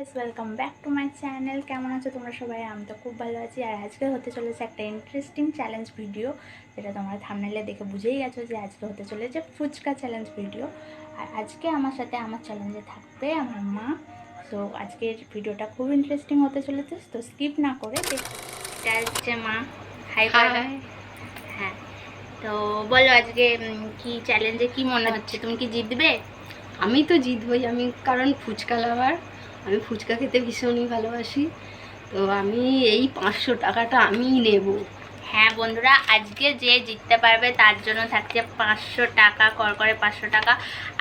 Guys, welcome back to my channel. কেমন আছো তোমরা সবাই? আমি তো খুব ভালো আছি। আর আজকে হতে চলেছে একটা ইন্টারেস্টিং চ্যালেঞ্জ ভিডিও, যেটা তোমরা থাম্বনেইলে দেখে বুঝেই গেছো যে আজকে হতে চলেছে ফুচকা চ্যালেঞ্জ ভিডিও। আর আজকে আমার সাথে আমার চ্যালেঞ্জে থাকবে আমার মা। তো আজকের ভিডিওটা খুব ইন্টারেস্টিং হতে চলেছে, তো স্কিপ না করে এটা হচ্ছে মা। হাই করে। হ্যাঁ, তো বলো আজকে কি চ্যালেঞ্জে কি মনে হচ্ছে? তুমি কি জিতবে? আমি তো জিতবই, আমি কারণ ফুচকা লাভার। আমি ফুচকা খেতে ভীষণই ভালোবাসি। তো আমি এই 500 টাকাটা আমিই নেব। হ্যাঁ বন্ধুরা, আজকে যে জিততে পারবে তার জন্য থাকছে 500 টাকা, করে 500 টাকা।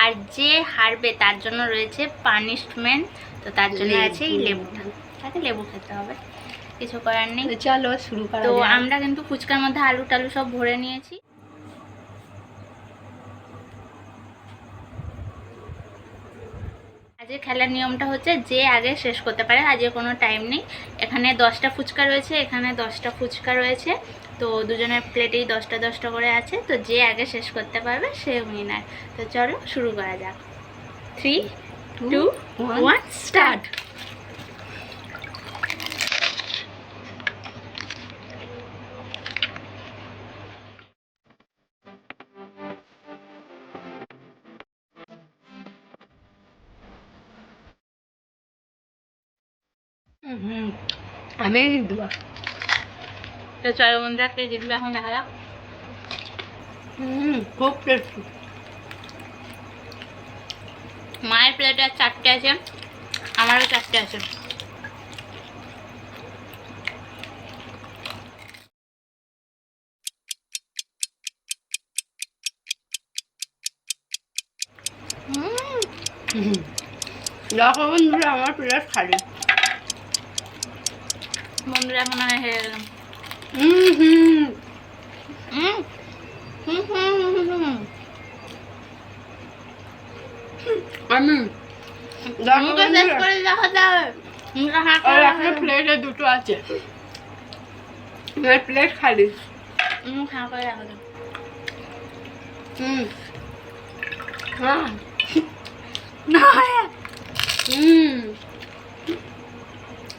আর যে হারবে তার জন্য রয়েছে পানিশমেন্ট। তো তার জন্য আছে এই লেবুটা, তাকে লেবু খেতে হবে, কিছু করার নেই। চলো শুরু করা তো যাক। আমরা কিন্তু ফুচকার মধ্যে আলু টালু সব ভরে নিয়েছি। আজকে খেলার নিয়মটা হচ্ছে যে আগে শেষ করতে পারে। আজকে কোনো টাইম নেই। এখানে 10টা ফুচকা রয়েছে, এখানে 10টা ফুচকা রয়েছে। তো দুজনের প্লেটেই 10টা 10টা করে আছে। তো যে আগে শেষ করতে পারবে সে উইনার। তো চলো শুরু করা যাক। 3, 2, 1 স্টার্ট। আমি জিতবো। তো চলো বন্ধুরা, কে জিতবে এখন দেখা যাক। খুব টেস্টি। মায়ের প্লেটে 4টে আছে, আমারও 4টে আছে। দেখো বন্ধুরা, আমার প্লেট খালি। বন্ধুরা এখন আমি হেরে গেলাম। আমি মুখে শেষ করে দেখাতে হবে। আপনার প্লেটে দুটো আছে, আমার প্লেট খালি। হ্যাঁ করে দেখাতে।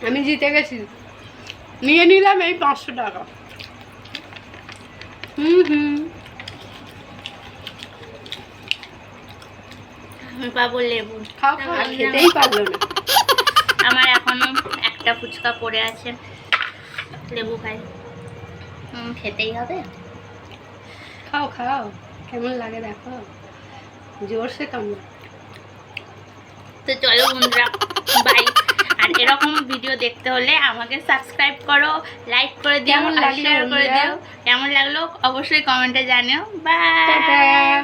আমি জিতে গেছি, নিয়ে নিলাম এই 500 টাকা। আমি পাবো লেবু। খাও খাও, খেতেই পারলো না। আমার এখনো একটা ফুচকা পড়ে আছে, লেবু খাই। খেতেই হবে। খাও খাও, কেমন লাগে দেখো, জোরসে কামড়। তো চলো বন্ধুরা, বাই। আর এরকম ভিডিও দেখতে হলে আমাকে সাবস্ক্রাইব করো, লাইক করে দিও, আর শেয়ার করে দিও। কেমন লাগলো অবশ্যই কমেন্টে জানিও। বাই।